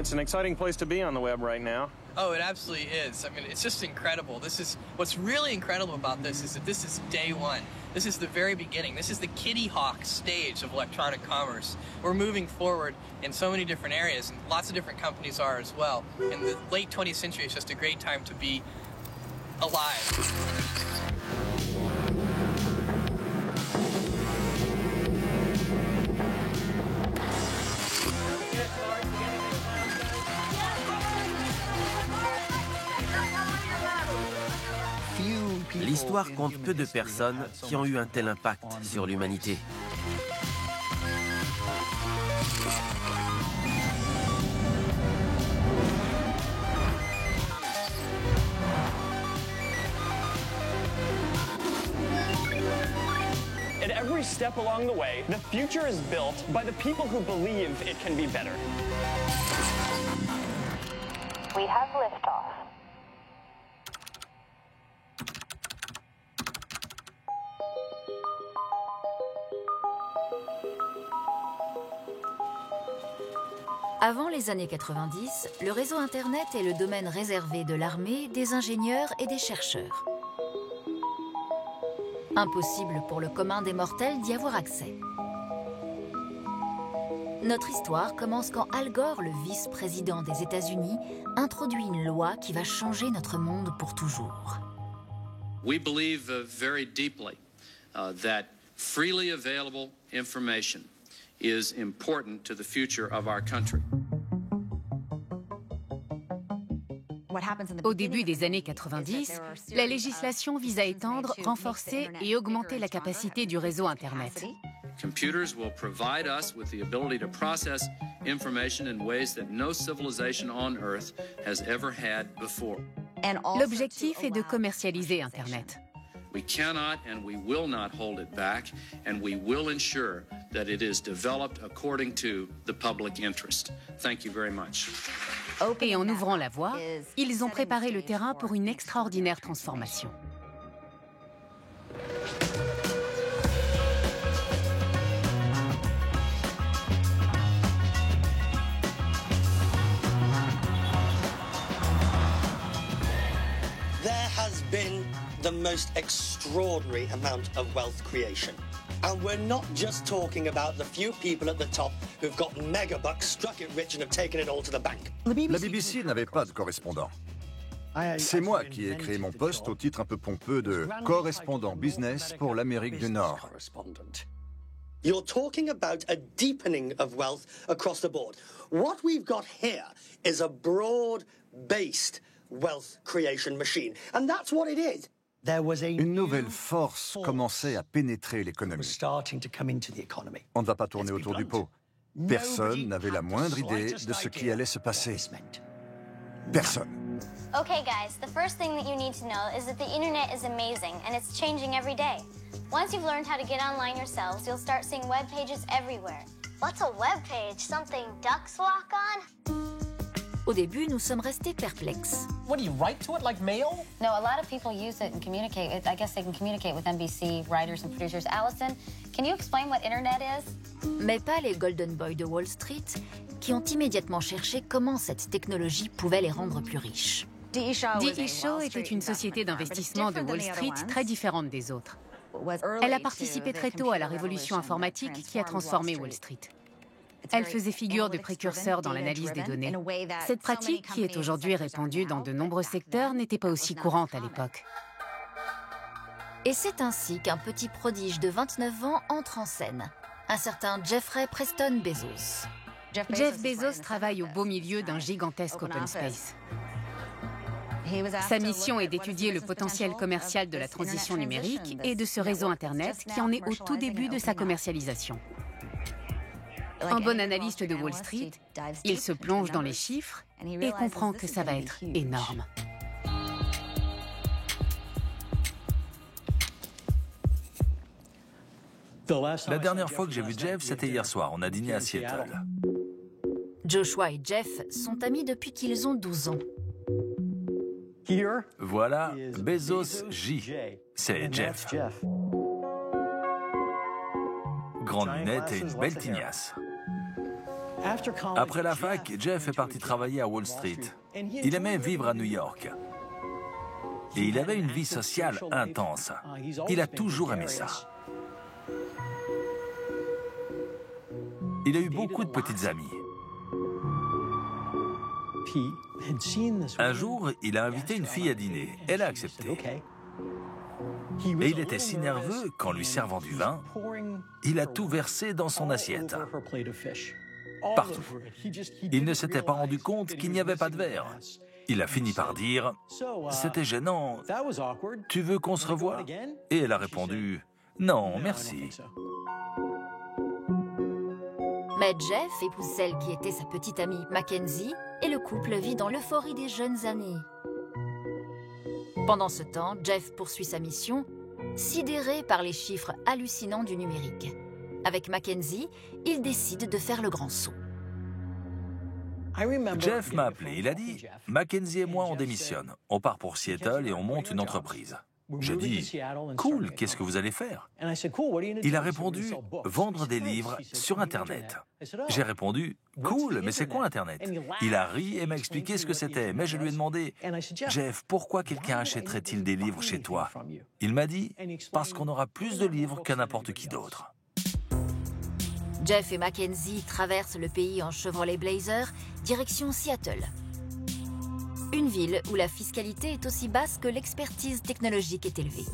It's an exciting place to be on the web right now. Oh, it absolutely is. I mean, it's just incredible. What's really incredible about this is that this is day one. This is the very beginning. This is the Kitty Hawk stage of electronic commerce. We're moving forward in so many different areas, and lots of different companies are as well. And the late 20th century is just a great time to be alive. L'histoire compte peu de personnes qui ont eu un tel impact sur l'humanité. At every step along the way, the future is built by the people who believe it can be better. We have liftoff. Avant les années 90, le réseau Internet est le domaine réservé de l'armée, des ingénieurs et des chercheurs. Impossible pour le commun des mortels d'y avoir accès. Notre histoire commence quand Al Gore, le vice-président des États-Unis, introduit une loi qui va changer notre monde pour toujours. We believe very deeply that freely available information is important to the future of our country. Au début des années 90, la législation vise à étendre, renforcer et augmenter la capacité du réseau Internet. Computers will provide us with the ability to process information in ways that no civilization on Earth has ever had before. L'objectif est de commercialiser Internet. We cannot and we will not hold it back, and we will ensure that it is developed according to the public interest. Thank you very much. Et en ouvrant la voie, ils ont préparé le terrain pour une extraordinaire transformation. There has been the most extraordinary amount of wealth creation. And we're not just talking about the few people at the top who've got megabucks, struck it rich and have taken it all to the bank. La BBC n'avait pas de correspondant. C'est moi qui ai créé mon poste au titre un peu pompeux de correspondant business pour l'Amérique du Nord. You're talking about a deepening of wealth across the board. What we've got here is a broad-based wealth creation machine. And that's what it is. Une nouvelle force commençait à pénétrer l'économie. On ne va pas tourner autour du pot. Personne n'avait la moindre idée de ce qui allait se passer. Personne. Okay guys, the first thing that you need to know is that the internet is amazing and it's changing every day. Once you've learned how to get online yourselves, you'll start seeing web pages everywhere. What's a web page? Something ducks walk on? Au début, nous sommes restés perplexes. What do you write to it like mail? No, a lot of people use it and communicate. I guess they can communicate with NBC writers and producers. Allison, can you explain what Internet is? Mais pas les Golden Boys de Wall Street, qui ont immédiatement cherché comment cette technologie pouvait les rendre plus riches. D.E. Shaw était une société d'investissement de Wall Street très différente des autres. Elle a participé très tôt à la révolution informatique qui a transformé Wall Street. Elle faisait figure de précurseur dans l'analyse des données. Cette pratique, qui est aujourd'hui répandue dans de nombreux secteurs, n'était pas aussi courante à l'époque. Et c'est ainsi qu'un petit prodige de 29 ans entre en scène, un certain Jeffrey Preston Bezos. Jeff Bezos travaille au beau milieu d'un gigantesque open space. Sa mission est d'étudier le potentiel commercial de la transition numérique et de ce réseau Internet qui en est au tout début de sa commercialisation. Un bon analyste de Wall Street, il se plonge dans les chiffres et comprend que ça va être énorme. La dernière fois que j'ai vu Jeff, c'était hier soir. On a dîné à Seattle. Joshua et Jeff sont amis depuis qu'ils ont 12 ans. Voilà, Bezos J. C'est Jeff. Grande lunette et une belle tignasse. Après la fac, Jeff est parti travailler à Wall Street. Il aimait vivre à New York. Et il avait une vie sociale intense. Il a toujours aimé ça. Il a eu beaucoup de petites amies. Un jour, il a invité une fille à dîner. Elle a accepté. Et il était si nerveux qu'en lui servant du vin, il a tout versé dans son assiette. Partout. Il ne s'était pas rendu compte qu'il n'y avait pas de verre. Il a fini par dire « C'était gênant. Tu veux qu'on se revoie ?» Et elle a répondu « Non, merci. » Mais Jeff épouse celle qui était sa petite amie Mackenzie et le couple vit dans l'euphorie des jeunes années. Pendant ce temps, Jeff poursuit sa mission, sidéré par les chiffres hallucinants du numérique. Avec Mackenzie, il décide de faire le grand saut. Jeff m'a appelé, il a dit « Mackenzie et moi, on démissionne. On part pour Seattle et on monte une entreprise. » J'ai dit « Cool, qu'est-ce que vous allez faire ?» Il a répondu « Vendre des livres sur Internet. » J'ai répondu « Cool, mais c'est quoi Internet ?» Il a ri et m'a expliqué ce que c'était, mais je lui ai demandé « Jeff, pourquoi quelqu'un achèterait-il des livres chez toi ?» Il m'a dit « Parce qu'on aura plus de livres qu'à n'importe qui d'autre. » Jeff et Mackenzie traversent le pays en Chevrolet Blazer, direction Seattle. Une ville où la fiscalité est aussi basse que l'expertise technologique est élevée.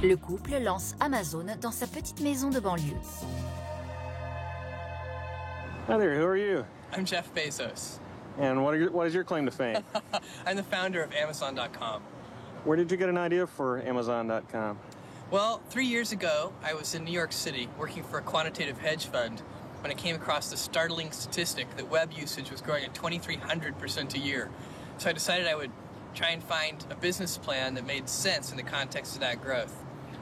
Le couple lance Amazon dans sa petite maison de banlieue. Hi there, who are you? I'm Jeff Bezos. And what is your claim to fame? I'm the founder of Amazon.com. Where did you get an idea for Amazon.com? Well, 3 years ago, I was in New York City working for a quantitative hedge fund when I came across the startling statistic that web usage was growing at 2,300% a year. So I decided I would try and find a business plan that made sense in the context of that growth.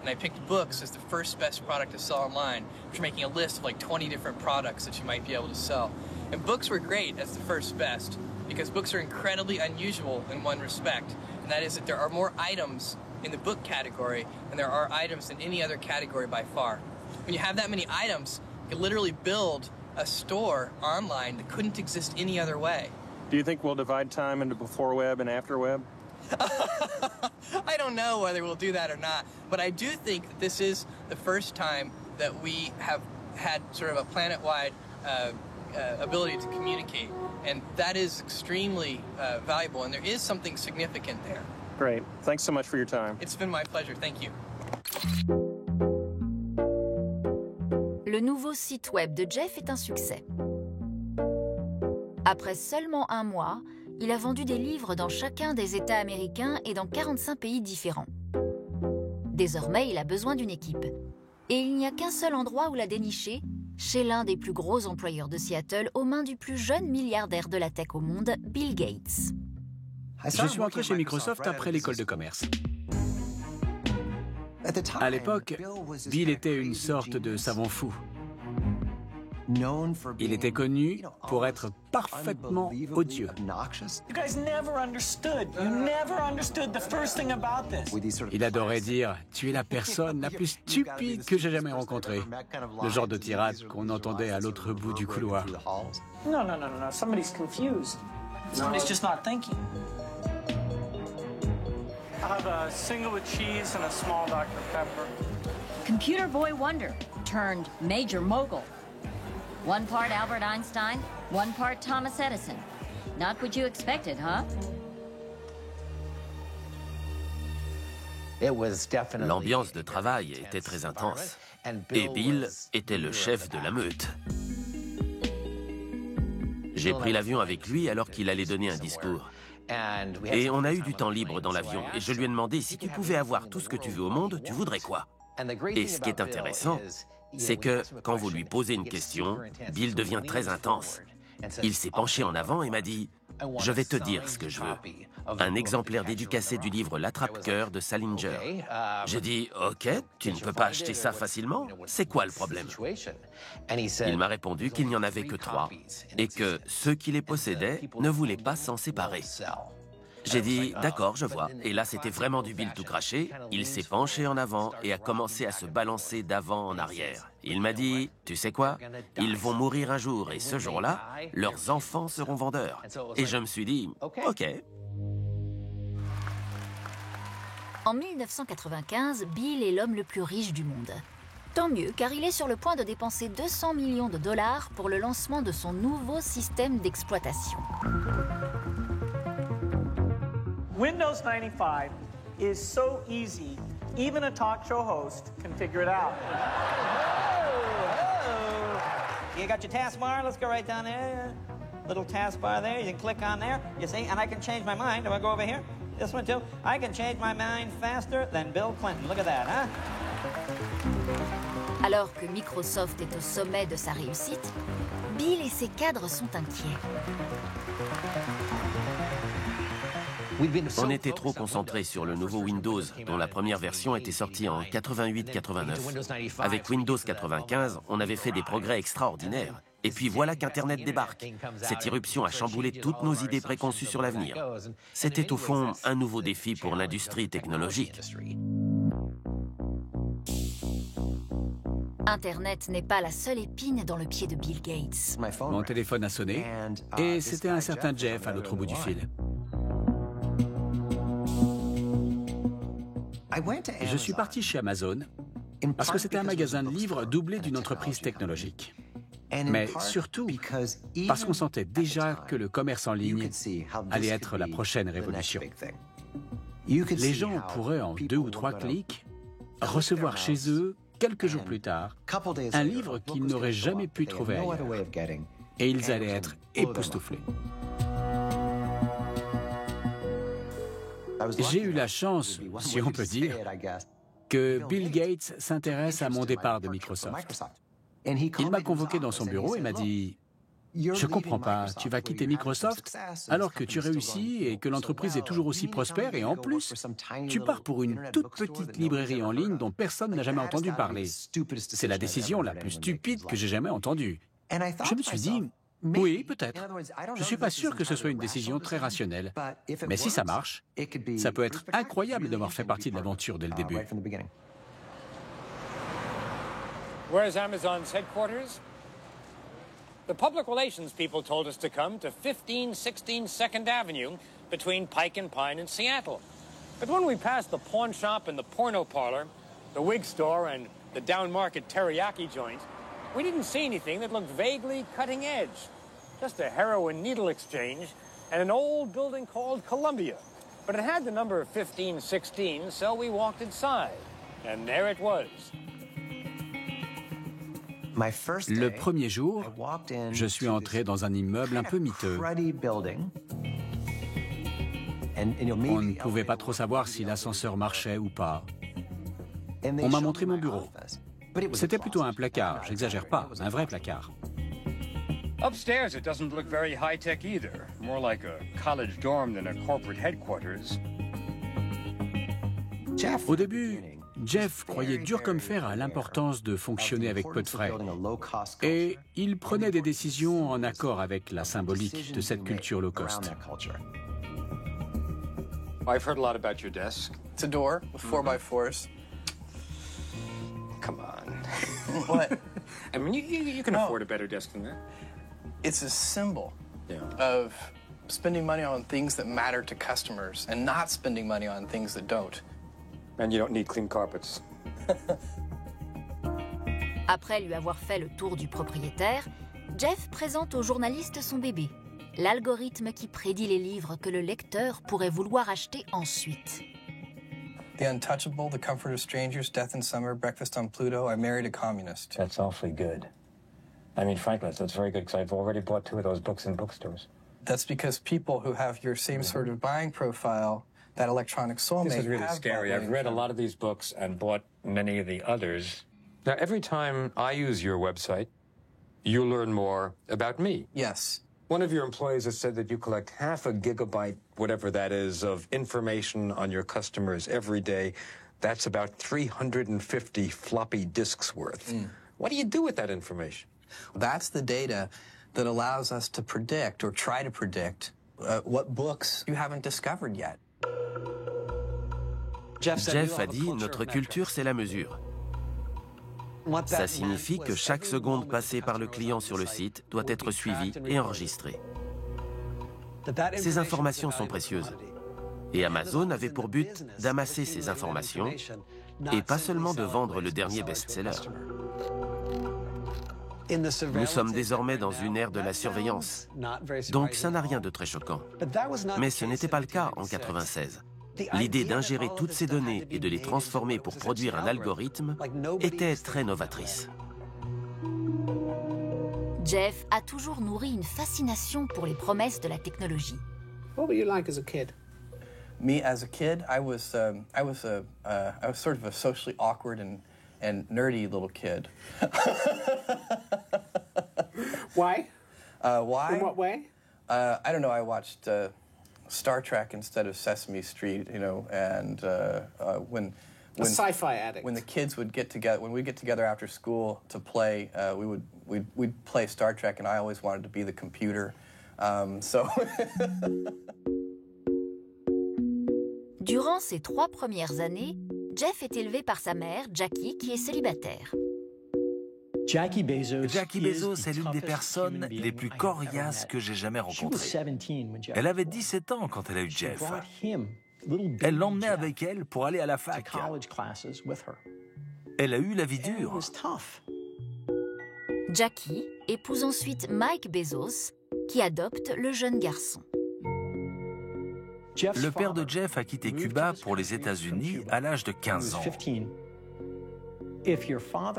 And I picked books as the first best product to sell online, after making a list of like 20 different products that you might be able to sell. And books were great as the first best, because books are incredibly unusual in one respect, and that is that there are more items in the book category than there are items in any other category by far. When you have that many items, you can literally build a store online that couldn't exist any other way. Do you think we'll divide time into before web and after web? I don't know whether we'll do that or not, but I do think that this is the first time that we have had sort of a planet-wide ability to communicate, and that is extremely valuable, and there is something significant there. Great. Thanks so much for your time. It's been my pleasure. Thank you. Le nouveau site web de Jeff est un succès. Après seulement 1 mois, il a vendu des livres dans chacun des États américains et dans 45 pays différents. Désormais, il a besoin d'une équipe. Et il n'y a qu'un seul endroit où la dénicher, chez l'un des plus gros employeurs de Seattle, aux mains du plus jeune milliardaire de la tech au monde, Bill Gates. Je suis entré chez Microsoft après l'école de commerce. À l'époque, Bill était une sorte de savant fou. Il était connu pour être parfaitement odieux. Il adorait dire « Tu es la personne la plus stupide que j'ai jamais rencontrée ». Le genre de tirade qu'on entendait à l'autre bout du couloir. No, somebody's confused. Somebody's just not thinking. I'll have a single with cheese and a small Dr. Pepper. Computer boy wonder turned major mogul. 1 part Albert Einstein, 1 part Thomas Edison. Not what you expected, huh? L'ambiance de travail était très intense. Et Bill était le chef de la meute. J'ai pris l'avion avec lui alors qu'il allait donner un discours. Et on a eu du temps libre dans l'avion. Et je lui ai demandé, si tu pouvais avoir tout ce que tu veux au monde, tu voudrais quoi? Et ce qui est intéressant, c'est que quand vous lui posez une question, Bill devient très intense. Il s'est penché en avant et m'a dit « Je vais te dire ce que je veux. Un exemplaire dédicacé du livre L'Attrape-cœur de Salinger. » J'ai dit « Ok, tu ne peux pas acheter ça facilement? C'est quoi le problème ?» Il m'a répondu qu'il n'y en avait que 3 et que ceux qui les possédaient ne voulaient pas s'en séparer. J'ai dit, d'accord, je vois. Et là, c'était vraiment du Bill tout craché. Il s'est penché en avant et a commencé à se balancer d'avant en arrière. Il m'a dit, tu sais quoi? Ils vont mourir un jour et ce jour-là, leurs enfants seront vendeurs. Et je me suis dit, OK. En 1995, Bill est l'homme le plus riche du monde. Tant mieux, car il est sur le point de dépenser 200 millions de dollars pour le lancement de son nouveau système d'exploitation. Windows 95 is so easy, even a talk show host can figure it out. You got your taskbar, let's go right down there. Little taskbar there, you can click on there, you see, and I can change my mind. Do I go over here? This one too. I can change my mind faster than Bill Clinton. Look at that, huh? Alors que Microsoft est au sommet de sa réussite, Bill et ses cadres sont inquiets. On était trop concentrés sur le nouveau Windows, dont la première version était sortie en 88-89. Avec Windows 95, on avait fait des progrès extraordinaires. Et puis voilà qu'Internet débarque. Cette irruption a chamboulé toutes nos idées préconçues sur l'avenir. C'était au fond un nouveau défi pour l'industrie technologique. Internet n'est pas la seule épine dans le pied de Bill Gates. Mon téléphone a sonné et c'était un certain Jeff à l'autre bout du fil. Je suis parti chez Amazon parce que c'était un magasin de livres doublé d'une entreprise technologique. Mais surtout parce qu'on sentait déjà que le commerce en ligne allait être la prochaine révolution. Les gens pourraient en 2 ou 3 clics recevoir chez eux, quelques jours plus tard, un livre qu'ils n'auraient jamais pu trouver ailleurs. Et ils allaient être époustouflés. J'ai eu la chance, si on peut dire, que Bill Gates s'intéresse à mon départ de Microsoft. Il m'a convoqué dans son bureau et m'a dit « Je comprends pas, tu vas quitter Microsoft alors que tu réussis et que l'entreprise est toujours aussi prospère et en plus, tu pars pour une toute petite librairie en ligne dont personne n'a jamais entendu parler. C'est la décision la plus stupide que j'ai jamais entendue. » Je me suis dit « Oui, peut-être. Je suis pas sûr que ce soit une décision très rationnelle. Mais si ça marche, ça peut être incroyable d'avoir fait partie de l'aventure dès le début. » Where's Amazon's headquarters? The public relations people told us to come to 1516 2nd Avenue between Pike and Pine in Seattle. But when we passed the pawn shop and the porno parlor, the wig store and the down-market teriyaki joint, we didn't see anything that looked vaguely cutting edge. Just a heroin needle exchange and an old building called Columbia. But it had the number 1516, so we walked inside. And there it was. Le premier jour, je suis entré dans un immeuble un peu miteux. On ne pouvait pas trop savoir si l'ascenseur marchait ou pas. On m'a montré mon bureau. C'était plutôt un placard, j'exagère pas, un vrai placard. Upstairs, it doesn't look very high-tech either. More like a college dorm than a corporate headquarters. Au début, Jeff croyait dur comme fer à l'importance de fonctionner avec peu de frais. Et il prenait des décisions en accord avec la symbolique de cette culture low cost. I've heard a lot about your desk. It's a door with 4x4s. Come on. What? I mean, you can afford a better desk than that. It's a symbol of spending money on things that matter to customers and not spending money on things that don't. And you don't need clean carpets. Après lui avoir fait le tour du propriétaire, Jeff présente au journaliste son bébé, l'algorithme qui prédit les livres que le lecteur pourrait vouloir acheter ensuite. The Untouchable, The Comfort of Strangers, Death in Summer, Breakfast on Pluto, I Married a Communist. That's awfully good. I mean, frankly, that's very good because I've already bought 2 of those books in bookstores. That's because people who have your same sort of buying profile, that electronic soulmate. This is really scary. I've read a lot of these books and bought many of the others. Now, every time I use your website, you learn more about me. Yes. One of your employees has said that you collect 0.5 gigabyte, whatever that is, of information on your customers every day. That's about 350 floppy disks worth. What do you do with that information? That's the data that allows us to predict or try to predict What books you haven't discovered yet? Jeff a dit, notre culture, c'est la mesure. Ça signifie que chaque seconde passée par le client sur le site doit être suivie et enregistrée. Ces informations sont précieuses. Et Amazon avait pour but d'amasser ces informations et pas seulement de vendre le dernier best-seller. Nous sommes désormais dans une ère de la surveillance, donc ça n'a rien de très choquant. Mais ce n'était pas le cas en 1996. L'idée d'ingérer toutes ces données et de les transformer pour produire un algorithme était très novatrice. Jeff a toujours nourri une fascination pour les promesses de la technologie. What were you like as a kid? Me as a kid, I was sort of a socially awkward and nerdy little kid. Why? Why? In what way? I don't know. I watched Star Trek instead of Sesame Street, you know, and when a sci-fi addict. When the kids would get together, when we'd get together after school to play, we'd play Star Trek, and I always wanted to be the computer. Durant ses 3 premières années, Jeff est élevé par sa mère, Jackie, qui est célibataire. Jackie Bezos est l'une des personnes les plus coriaces que j'ai jamais rencontrées. Elle avait 17 ans quand elle a eu Jeff. Elle l'emmenait avec elle pour aller à la fac. Elle a eu la vie dure. Jackie épouse ensuite Mike Bezos, qui adopte le jeune garçon. Le père de Jeff a quitté Cuba pour les États-Unis à l'âge de 15 ans.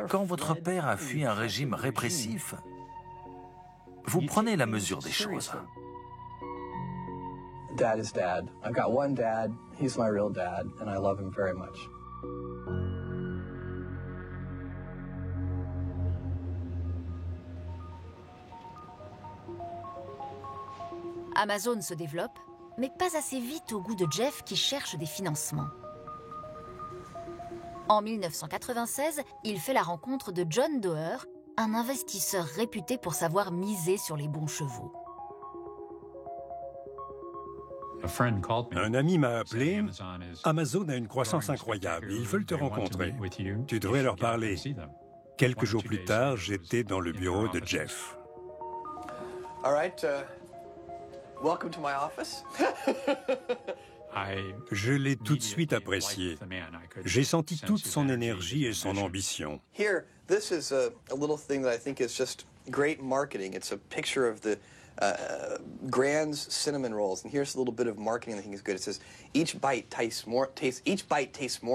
Quand votre père a fui un régime répressif, vous prenez la mesure des choses. Dad is dad. I've got one dad. He's my real dad, and I love him very much. Amazon se développe, mais pas assez vite au goût de Jeff qui cherche des financements. En 1996, il fait la rencontre de John Doerr, un investisseur réputé pour savoir miser sur les bons chevaux. Un ami m'a appelé. Amazon a une croissance incroyable. Ils veulent te rencontrer. Tu devrais leur parler. Quelques jours plus tard, j'étais dans le bureau de Jeff. All right, welcome to my office. Je l'ai tout de suite apprécié. J'ai senti toute son énergie et son ambition. Here, this is a little thing that I think is just great marketing. It's a picture of the Grand's cinnamon rolls, and here's a little bit of marketing I think is good. It says each bite tastes more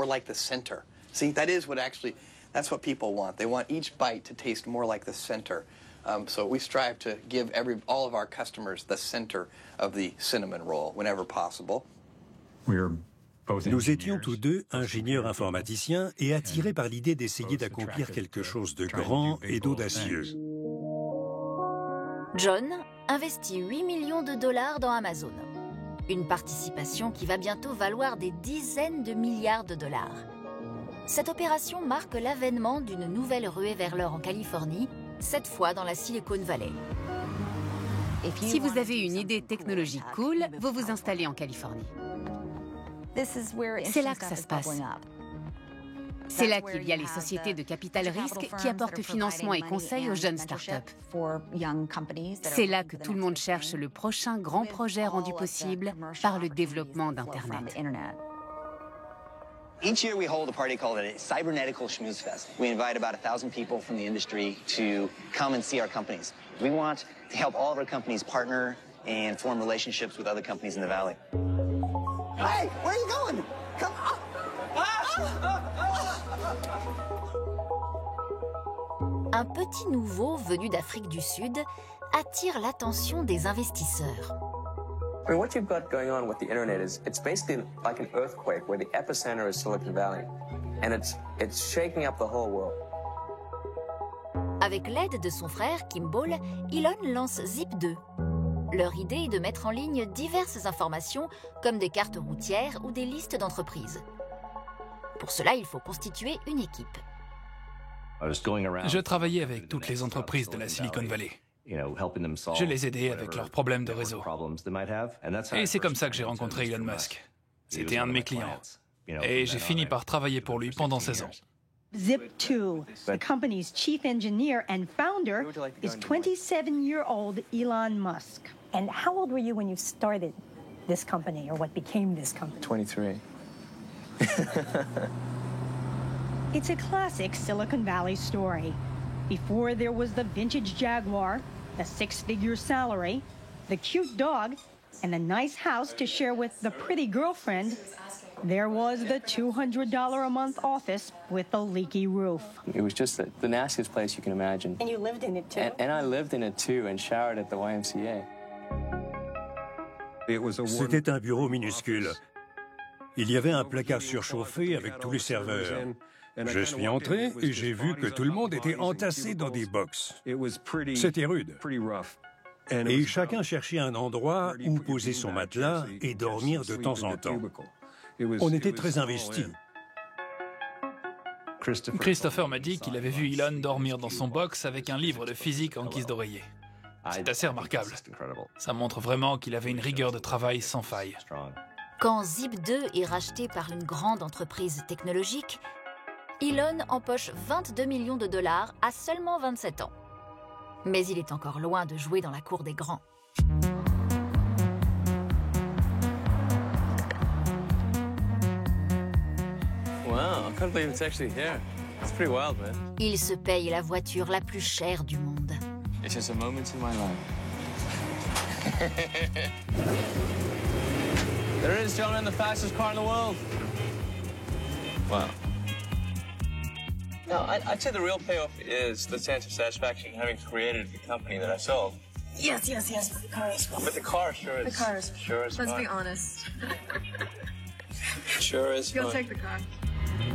like the center. See, that is what actually, that's what people want. They want each bite to taste more like the center. So we strive to give all of our customers the center of the cinnamon roll whenever possible. Nous étions tous deux ingénieurs informaticiens et attirés par l'idée d'essayer d'accomplir quelque chose de grand et d'audacieux. John investit 8 millions de dollars dans Amazon. Une participation qui va bientôt valoir des dizaines de milliards de dollars. Cette opération marque l'avènement d'une nouvelle ruée vers l'or en Californie, cette fois dans la Silicon Valley. Si vous avez une idée technologique cool, vous vous installez en Californie. C'est là que ça se passe. C'est là qu'il y a les sociétés de capital risque qui apportent financement et conseils aux jeunes startups. C'est là que tout le monde cherche le prochain grand projet rendu possible par le développement d'Internet. Each year we hold a party called a Cybernetical Schmooze Fest. We invite about 1,000 people from the industry to come and see our companies. We want to help all of our companies partner and form relationships with other companies in the valley. Hey, where are you going? Come on. Un petit nouveau venu d'Afrique du Sud attire l'attention des investisseurs. I mean, what you've got going on with the internet is it's basically like an earthquake where the epicenter is Silicon Valley, and it's shaking up the whole world. Avec l'aide de son frère, Kimball, Elon lance Zip2. Leur idée est de mettre en ligne diverses informations comme des cartes routières ou des listes d'entreprises. Pour cela, il faut constituer une équipe. Je travaillais avec toutes les entreprises de la Silicon Valley. Je les aidais avec leurs problèmes de réseau. Et c'est comme ça que j'ai rencontré Elon Musk. C'était un de mes clients. Et j'ai fini par travailler pour lui pendant 16 ans. Zip2, the company's chief engineer and founder, is 27-year-old Elon Musk. And how old were you when you started this company, or what became this company? 23. It's a classic Silicon Valley story. Before there was the vintage Jaguar, the six-figure salary, the cute dog, and the nice house to share with the pretty girlfriend, there was the $200 a month office with the leaky roof. It was just the nastiest place you can imagine. And you lived in it too? And I lived in it too and showered at the YMCA. C'était un bureau minuscule. Il y avait un placard surchauffé avec tous les serveurs. Je suis entré et j'ai vu que tout le monde était entassé dans des box. C'était rude. Et chacun cherchait un endroit où poser son matelas et dormir de temps en temps. On était très investis. Christopher m'a dit qu'il avait vu Elon dormir dans son box avec un livre de physique en guise d'oreiller. C'est assez remarquable. Ça montre vraiment qu'il avait une rigueur de travail sans faille. Quand Zip2 est racheté par une grande entreprise technologique, Elon empoche 22 millions de dollars à seulement 27 ans. Mais il est encore loin de jouer dans la cour des grands. Wow, I can't believe it's actually here. It's pretty wild, man. Il se paye la voiture la plus chère du monde. It's just a moment in my life. There it is, gentlemen, the fastest car in the world. Wow. No, I'd say the real payoff is the sense of satisfaction having created the company that I sold. Yes, but the car is fun. But the car sure is. The car is sure is Let's fun. be honest. Sure is You'll fun. take the car.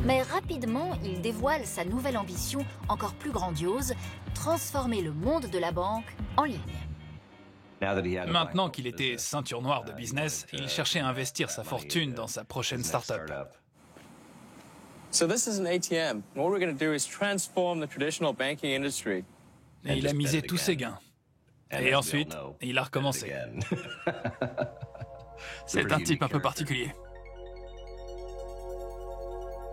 Mais rapidement, il dévoile sa nouvelle ambition encore plus grandiose, transformer le monde de la banque en ligne. Maintenant qu'il était ceinture noire de business, il cherchait à investir sa fortune dans sa prochaine start-up. So this is an ATM. What we're going to do is transform the traditional banking industry. Et il a misé tous ses gains. Et ensuite, il a recommencé. C'est un type un peu particulier.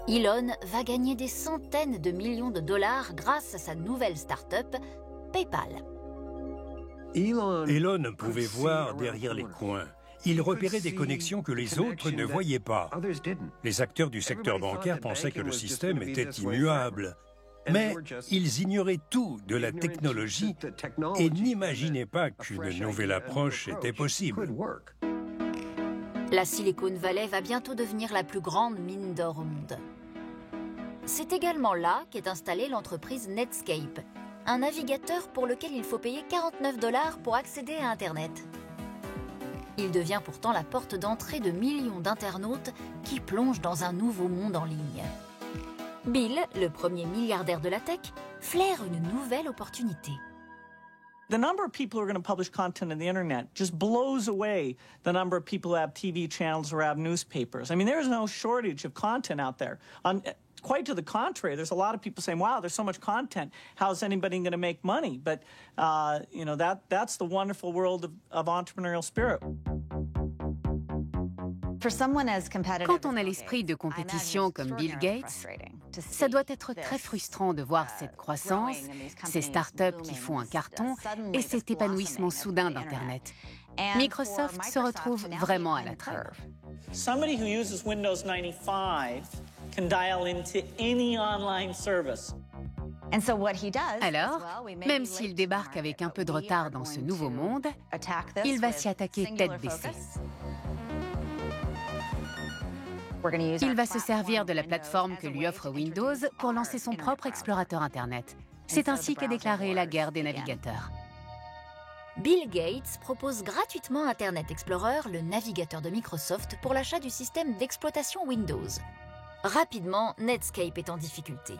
Elon va gagner des centaines de millions de dollars grâce à sa nouvelle start-up, PayPal. Elon pouvait voir derrière les coins. Il repérait des connexions que les autres ne voyaient pas. Les acteurs du secteur bancaire pensaient que le système était immuable. Mais ils ignoraient tout de la technologie et n'imaginaient pas qu'une nouvelle approche était possible. La Silicon Valley va bientôt devenir la plus grande mine d'or au monde. C'est également là qu'est installée l'entreprise Netscape, un navigateur pour lequel il faut payer 49 $ pour accéder à Internet. Il devient pourtant la porte d'entrée de millions d'internautes qui plongent dans un nouveau monde en ligne. Bill, le premier milliardaire de la tech, flaire une nouvelle opportunité. The number of people who are going to publish content on the internet just blows away the number of people who have TV channels or have newspapers. I mean, there is no shortage of content out there. Quite to the contrary, there's a lot of people saying, wow, there's so much content. How is anybody going to make money? But, you know, that's the wonderful world of entrepreneurial spirit. Quand on a l'esprit de compétition comme Bill Gates, ça doit être très frustrant de voir cette croissance, ces startups qui font un carton et cet épanouissement soudain d'Internet. Microsoft se retrouve vraiment à la traîne. Somebody who uses Windows 95 can dial into any online service. Alors, même s'il débarque avec un peu de retard dans ce nouveau monde, il va s'y attaquer tête baissée. Il va se servir de la plateforme que lui offre Windows pour lancer son propre explorateur Internet. C'est ainsi qu'est déclarée la guerre des navigateurs. Bill Gates propose gratuitement Internet Explorer, le navigateur de Microsoft, pour l'achat du système d'exploitation Windows. Rapidement, Netscape est en difficulté.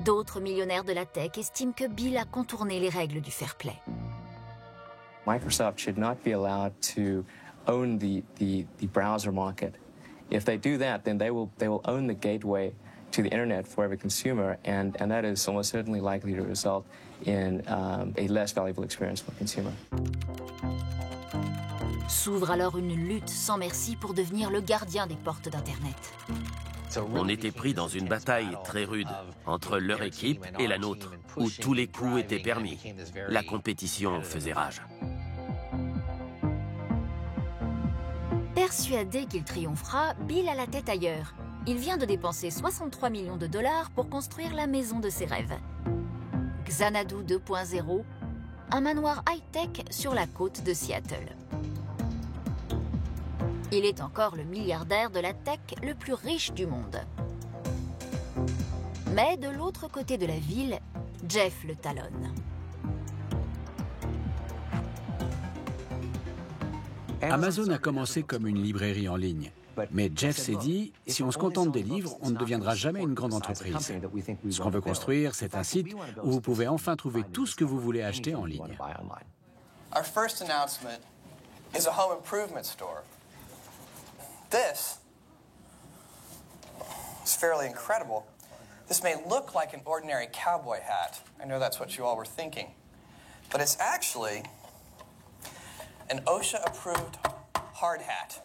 D'autres millionnaires de la tech estiment que Bill a contourné les règles du fair play. Microsoft should not be allowed to own the browser market. If they do that, then they will own the gateway to the internet for every consumer, and that is almost certainly likely to result in a less valuable experience for the consumer. S'ouvre alors une lutte sans merci pour devenir le gardien des portes d'Internet. On était pris dans une bataille très rude entre leur équipe et la nôtre, où tous les coups étaient permis. La compétition faisait rage. Persuadé qu'il triomphera, Bill a la tête ailleurs. Il vient de dépenser 63 millions de dollars pour construire la maison de ses rêves. Xanadu 2.0, un manoir high-tech sur la côte de Seattle. Il est encore le milliardaire de la tech le plus riche du monde. Mais de l'autre côté de la ville, Jeff le talonne. Amazon a commencé comme une librairie en ligne. Mais Jeff s'est dit, si on se contente des livres, on ne deviendra jamais une grande entreprise. Ce qu'on veut construire, c'est un site où vous pouvez enfin trouver tout ce que vous voulez acheter en ligne. Our first announcement is a home improvement store. This is fairly incredible. This may look like an ordinary cowboy hat. I know that's what you all were thinking. But it's actually an OSHA-approved hard hat.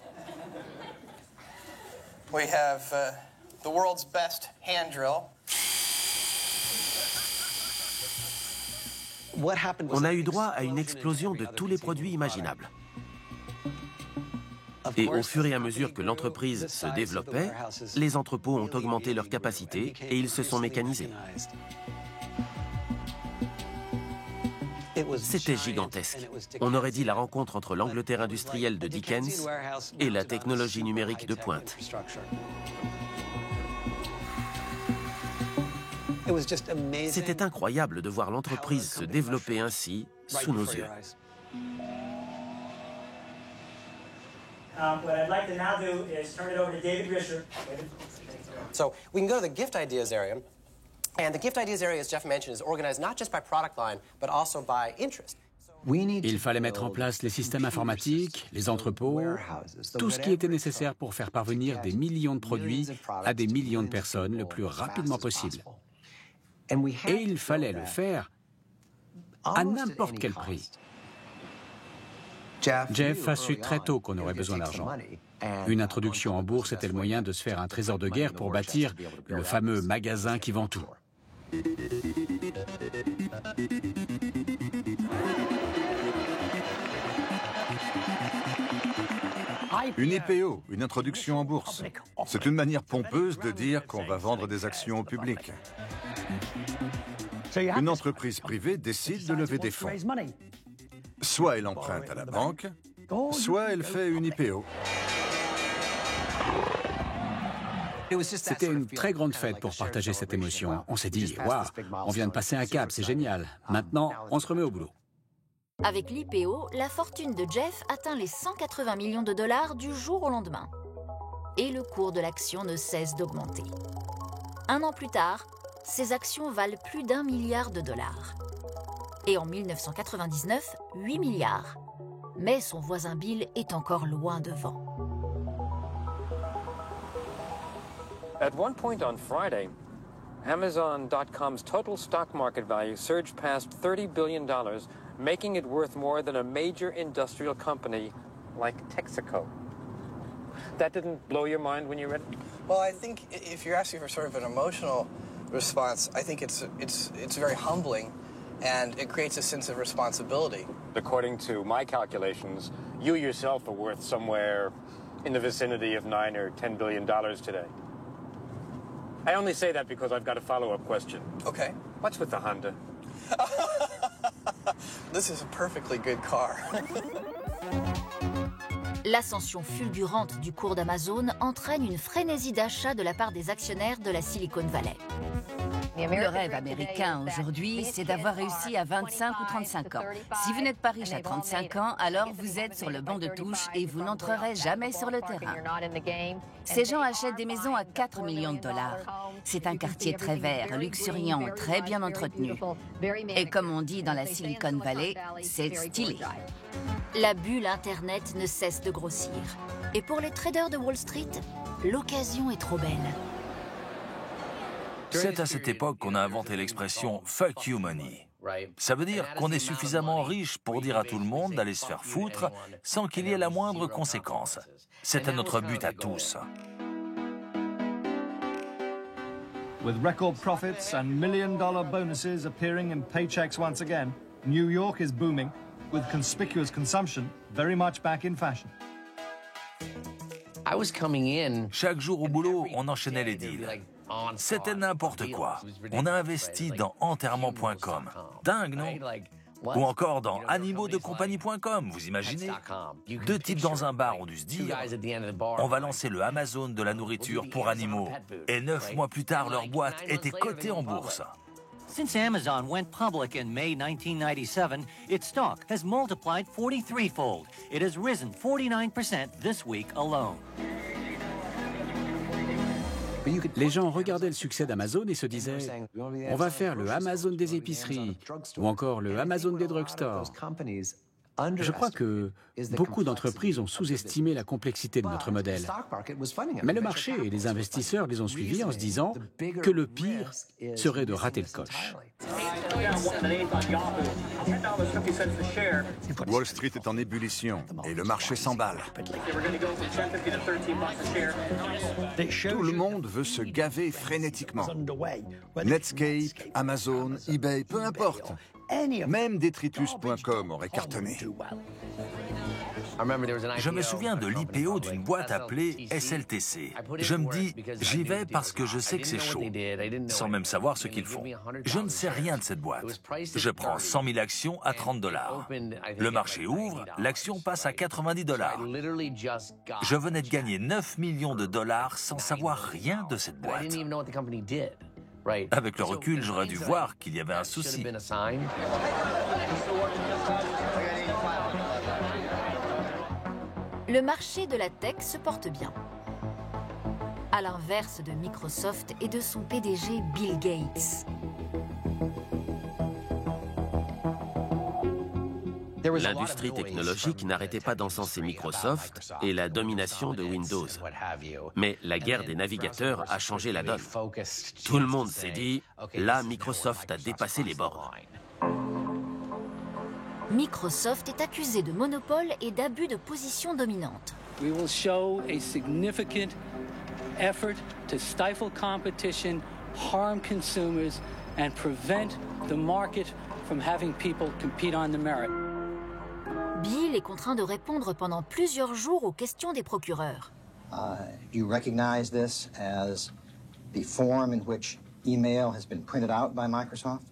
We have the world's best hand drill. On a eu droit à une explosion de tous les produits imaginables. Et au fur et à mesure que l'entreprise se développait, les entrepôts ont augmenté leur capacité et ils se sont mécanisés. C'était gigantesque. On aurait dit la rencontre entre l'Angleterre industrielle de Dickens et la technologie numérique de pointe. C'était incroyable de voir l'entreprise se développer ainsi sous nos yeux. What I'd like to now do is turn it over to David Risher. So we can go to the gift ideas area. And the gift ideas area, as Jeff mentioned, is organized not just by product line, but also by interest. Il fallait mettre en place les systèmes informatiques, les entrepôts, tout ce qui était nécessaire pour faire parvenir des millions de produits à des millions de personnes le plus rapidement possible. Et il fallait le faire à n'importe quel prix. Jeff a su très tôt qu'on aurait besoin d'argent. Une introduction en bourse était le moyen de se faire un trésor de guerre pour bâtir le fameux magasin qui vend tout. Une IPO, une introduction en bourse. C'est une manière pompeuse de dire qu'on va vendre des actions au public. Une entreprise privée décide de lever des fonds. Soit elle emprunte à la banque, soit elle fait une IPO. C'était une très grande fête pour partager cette émotion. On s'est dit, waouh, on vient de passer un cap, c'est génial. Maintenant, on se remet au boulot. Avec l'IPO, la fortune de Jeff atteint les 180 millions de dollars du jour au lendemain. Et le cours de l'action ne cesse d'augmenter. Un an plus tard, ses actions valent plus d'1 milliard de dollars. Et en 1999, 8 milliards. Mais son voisin Bill est encore loin devant. At one point on Friday, Amazon.com's total stock market value surged past $30 billion, making it worth more than a major industrial company like Texaco. That didn't blow your mind when you read it? Well, I think if you're asking for sort of an emotional response, I think it's very humbling, and it creates a sense of responsibility. According to my calculations, you yourself are worth somewhere in the vicinity of $9 or $10 billion today. I only say that because I've got a follow-up question. Okay. What's with the Honda? This is a perfectly good car. L'ascension fulgurante du cours d'Amazon entraîne une frénésie d'achat de la part des actionnaires de la Silicon Valley. Le rêve américain aujourd'hui, c'est d'avoir réussi à 25 ou 35 ans. Si vous n'êtes pas riche à 35 ans, alors vous êtes sur le banc de touche et vous n'entrerez jamais sur le terrain. Ces gens achètent des maisons à 4 millions de dollars. C'est un quartier très vert, luxuriant, très bien entretenu. Et comme on dit dans la Silicon Valley, c'est stylé. La bulle Internet ne cesse de grossir. Et pour les traders de Wall Street, l'occasion est trop belle. C'est à cette époque qu'on a inventé l'expression « fuck you money ». Ça veut dire qu'on est suffisamment riche pour dire à tout le monde d'aller se faire foutre sans qu'il y ait la moindre conséquence. C'est à notre but à tous. With record profits and million-dollar bonuses appearing in paychecks once again, New York is booming, with conspicuous consumption very much back in fashion. Chaque jour au boulot, on enchaînait les deals. C'était n'importe quoi. On a investi dans enterrement.com. Dingue, non? Ou encore dans animaudecompagnie.com, vous imaginez? Deux types dans un bar ont dû se dire « On va lancer le Amazon de la nourriture pour animaux ». Et 9 mois plus tard, leur boîte était cotée en bourse. Since Amazon went public in May 1997, its stock has multiplied 43-fold. It has risen 49% this week alone. Les gens regardaient le succès d'Amazon et se disaient « On va faire le Amazon des épiceries ou encore le Amazon des drugstores ». Je crois que beaucoup d'entreprises ont sous-estimé la complexité de notre modèle. Mais le marché et les investisseurs les ont suivis en se disant que le pire serait de rater le coche. Wall Street est en ébullition et le marché s'emballe. Tout le monde veut se gaver frénétiquement. Netscape, Amazon, eBay, peu importe. Même Detritus.com aurait cartonné. Je me souviens de l'IPO d'une boîte appelée SLTC. Je me dis, j'y vais parce que je sais que c'est chaud, sans même savoir ce qu'ils font. Je ne sais rien de cette boîte. Je prends 100 000 actions à $30. Le marché ouvre, l'action passe à $90. Je venais de gagner 9 millions de dollars sans savoir rien de cette boîte. Avec le recul, j'aurais dû voir qu'il y avait un souci. Le marché de la tech se porte bien. À l'inverse de Microsoft et de son PDG Bill Gates. L'industrie technologique n'arrêtait pas d'encenser Microsoft et la domination de Windows. Mais la guerre des navigateurs a changé la donne. Tout le monde s'est dit, là, Microsoft a dépassé les bornes. Microsoft est accusé de monopole et d'abus de position dominante. We will show a significant effort to stifle competition, harm consumers, and prevent the market from having people compete on the merit. Bill est contraint de répondre pendant plusieurs jours aux questions des procureurs. Do you recognize this as the form in which email has been printed out by Microsoft?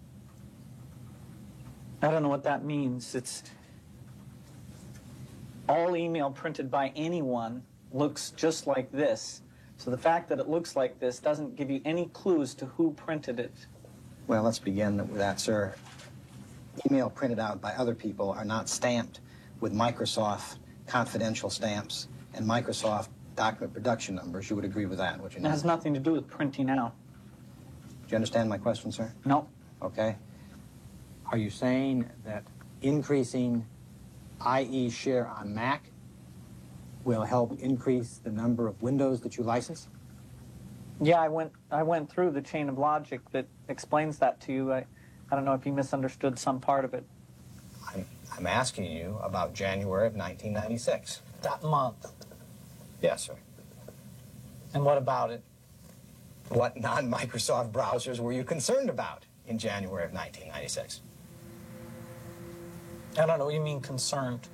I don't know what that means. It's all email printed by anyone looks just like this. So the fact that it looks like this doesn't give you any clues to who printed it. Well, let's begin with that, sir. Email printed out by other people are not stamped with Microsoft confidential stamps and Microsoft document production numbers. You would agree with that, would you It not? has nothing to do with printing out. Do you understand my question, sir? No. Okay. Are you saying that increasing IE share on Mac will help increase the number of Windows that you license? Yeah, I went through the chain of logic that explains that to you. I don't know if you misunderstood some part of it. I'm asking you about January of 1996. That month. Yes, sir. And what about it? What non-Microsoft browsers were you concerned about in January of 1996? I don't know what you mean concerned.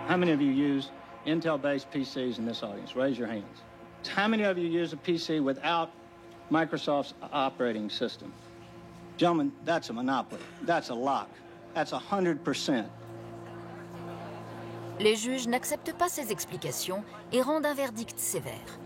How many of you use Intel-based PCs in this audience? Raise your hands. How many of you use a PC without Microsoft's operating system? Gentlemen, that's a monopoly. That's a lock. That's 100%. Les juges n'acceptent pas ces explications et rendent un verdict sévère.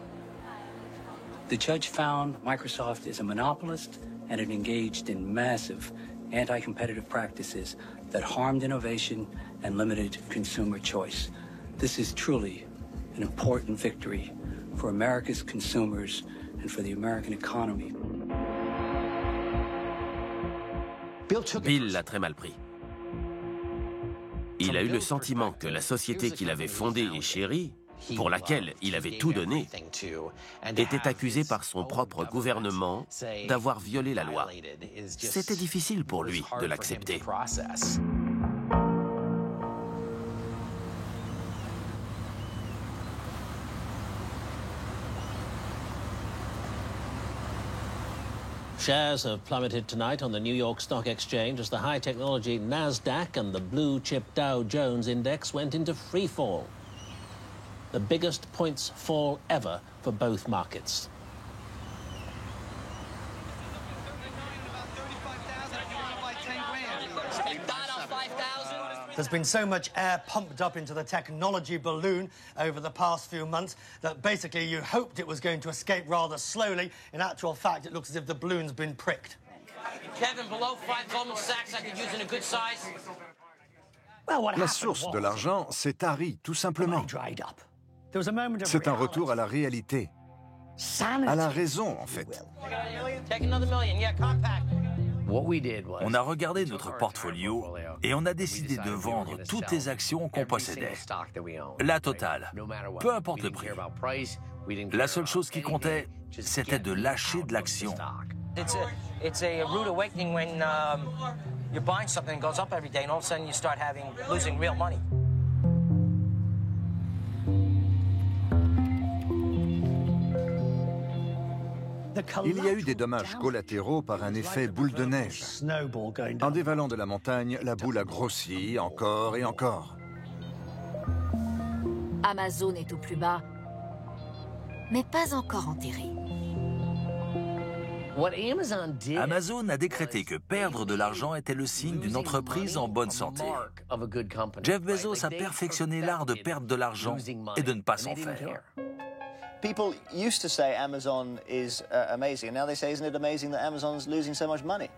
The judge found Microsoft is a monopolist and it engaged in massive anti-competitive practices that harmed innovation and limited consumer choice. This is truly an important victory for America's consumers and for the American economy. Bill l'a très mal pris. Il a eu le sentiment que la société qu'il avait fondée et chérie pour laquelle il avait tout donné, était accusé par son propre gouvernement d'avoir violé la loi. C'était difficile pour lui de l'accepter. Shares have plummeted tonight on the New York Stock Exchange as the high-technology Nasdaq and the blue-chip Dow Jones Index went into free fall. The biggest points fall ever for both markets. There's been so much air pumped up into the technology balloon over the past few months that basically you hoped it was going to escape rather slowly. In actual fact, it looks as if the balloon's been pricked. Kevin, below 5 Goldman Sachs, I could use in a good size. La source de l'argent s'est tarie, tout simplement. C'est un retour à la réalité. À la raison, en fait. Take another million, yeah, compact. On a regardé notre portfolio et on a décidé de vendre toutes les actions qu'on possédait. La totale, peu importe le prix. La seule chose qui comptait, c'était de lâcher de l'action. It's a rude awakening when you're buying something that goes up every day and all of a sudden you start losing real money. Il y a eu des dommages collatéraux par un effet boule de neige. En dévalant de la montagne, la boule a grossi encore et encore. Amazon est au plus bas, mais pas encore enterré. Amazon a décrété que perdre de l'argent était le signe d'une entreprise en bonne santé. Jeff Bezos a perfectionné l'art de perdre de l'argent et de ne pas s'en faire. People used to say Amazon is amazing, and now they say, isn't it amazing that Amazon's losing so much money?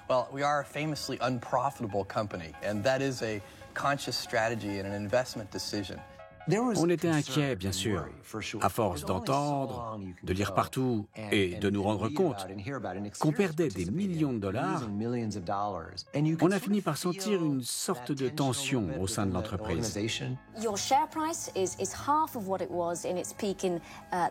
Well, we are a famously unprofitable company, and that is a conscious strategy and an investment decision. On était inquiets, bien sûr, à force d'entendre, de lire partout et de nous rendre compte qu'on perdait des millions de dollars. On a fini par sentir une sorte de tension au sein de l'entreprise. Your share price is half of what it was in its peak in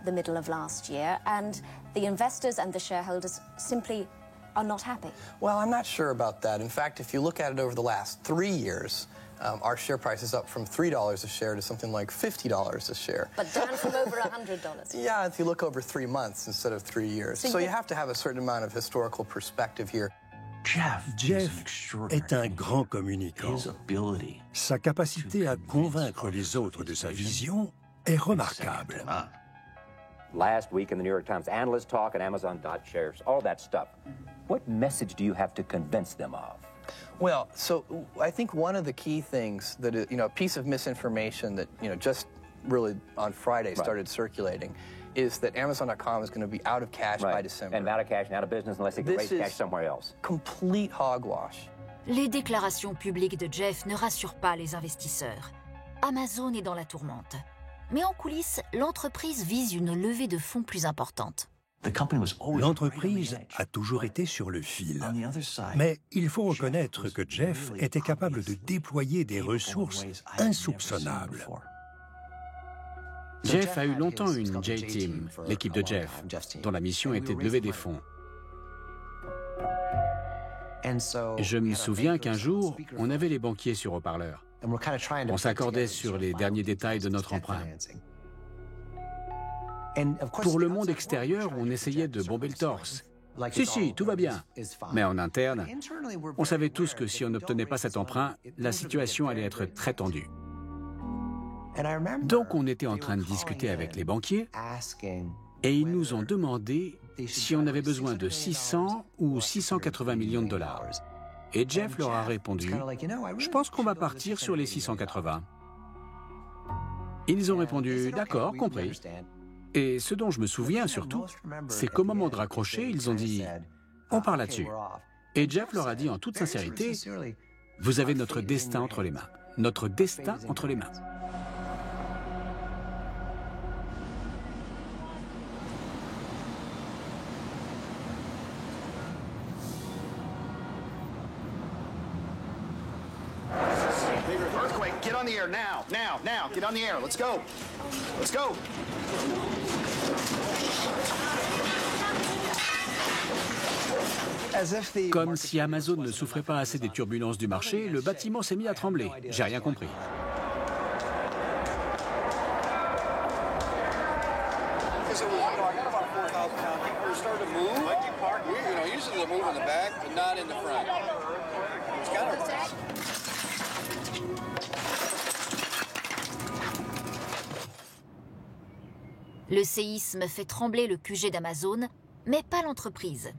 the middle of last year, and the investors and the shareholders simply are not happy. Well, I'm not sure about that. In fact, if you look at it over the last 3 years, our share price is up from $3 a share to something like $50 a share. But down from over $100. Yeah, if you look over 3 months instead of 3 years. So you have to have a certain amount of historical perspective here. Jeff est un grand communicant. Sa capacité à convaincre les autres de sa vision est remarquable. Last week in the New York Times, analysts talk and Amazon shares, all that stuff. What message do you have to convince them of? Well, so I think one of the key things that, a piece of misinformation that, just really on Friday started circulating is that Amazon.com is going to be out of cash by December. And out of cash and out of business unless they can raise cash somewhere else. Complete hogwash. Les déclarations publiques de Jeff ne rassurent pas les investisseurs. Amazon est dans la tourmente. Mais en coulisses, l'entreprise vise une levée de fonds plus importante. L'entreprise a toujours été sur le fil. Mais il faut reconnaître que Jeff était capable de déployer des ressources insoupçonnables. Jeff a eu longtemps une J-Team, l'équipe de Jeff, dont la mission était de lever des fonds. Je me souviens qu'un jour, on avait les banquiers sur haut-parleur. On s'accordait sur les derniers détails de notre emprunt. Pour le monde extérieur, on essayait de bomber le torse. Si, tout va bien. Mais en interne, on savait tous que si on n'obtenait pas cet emprunt, la situation allait être très tendue. Donc on était en train de discuter avec les banquiers et ils nous ont demandé si on avait besoin de 600 ou 680 millions de dollars. Et Jeff leur a répondu, « Je pense qu'on va partir sur les 680. » Ils ont répondu, « D'accord, compris. » Et ce dont je me souviens surtout, c'est qu'au moment de raccrocher, ils ont dit « On part là-dessus. » Et Jeff leur a dit en toute sincérité « Vous avez notre destin entre les mains. Notre destin entre les mains. » earthquake. Get on the air now. Get on the air. Let's go. Let's go. Comme si Amazon ne souffrait pas assez des turbulences du marché, le bâtiment s'est mis à trembler. J'ai rien compris. Le séisme fait trembler le QG d'Amazon, mais pas l'entreprise.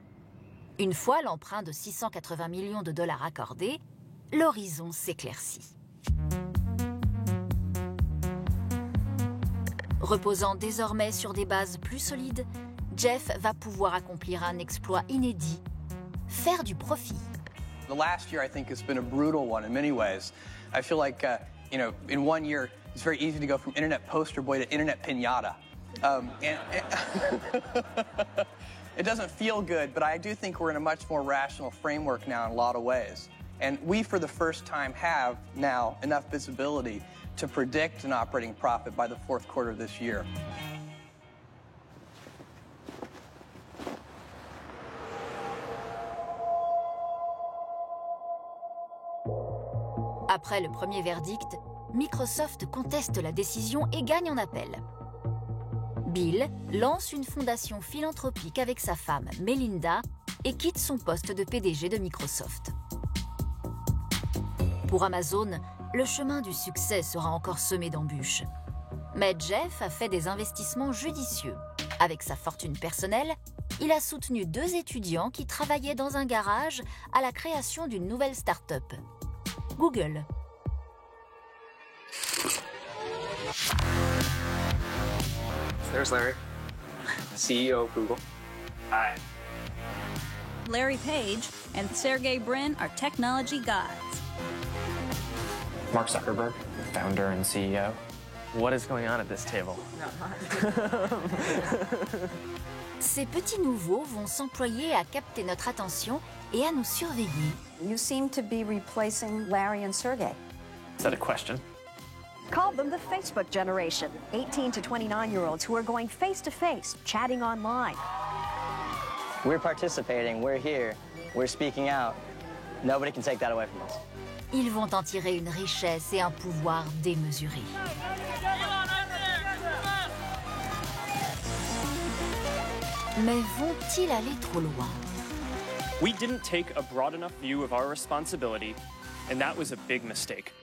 Une fois l'emprunt de 680 millions de dollars accordé, l'horizon s'éclaircit. Reposant désormais sur des bases plus solides, Jeff va pouvoir accomplir un exploit inédit, faire du profit. The last year, I think, has been a brutal one in many ways. I feel like, in 1 year, it's very easy to go from internet poster boy to internet piñata. It doesn't feel good, but I do think we're in a much more rational framework now in a lot of ways. And we, for the first time, have now enough visibility to predict an operating profit by the fourth quarter of this year. Après le premier verdict, Microsoft conteste la décision et gagne en appel. Bill lance une fondation philanthropique avec sa femme, Melinda, et quitte son poste de PDG de Microsoft. Pour Amazon, le chemin du succès sera encore semé d'embûches. Mais Jeff a fait des investissements judicieux. Avec sa fortune personnelle, il a soutenu 2 étudiants qui travaillaient dans un garage à la création d'une nouvelle start-up, Google. There's Larry, CEO of Google. Hi. Larry Page and Sergey Brin are technology gods. Mark Zuckerberg, founder and CEO. What is going on at this table? Ces petits nouveaux vont s'employer à capter notre attention et à nous surveiller. You seem to be replacing Larry and Sergey. Is that a question? Call them the Facebook generation, 18 to 29-year-olds who are going face-to-face, chatting online. We're participating, we're here, we're speaking out. Nobody can take that away from us. Ils vont en tirer une richesse et un pouvoir démesuré. Mais vont-ils aller trop loin? We didn't take a broad enough view of our responsibility, and that was a big mistake.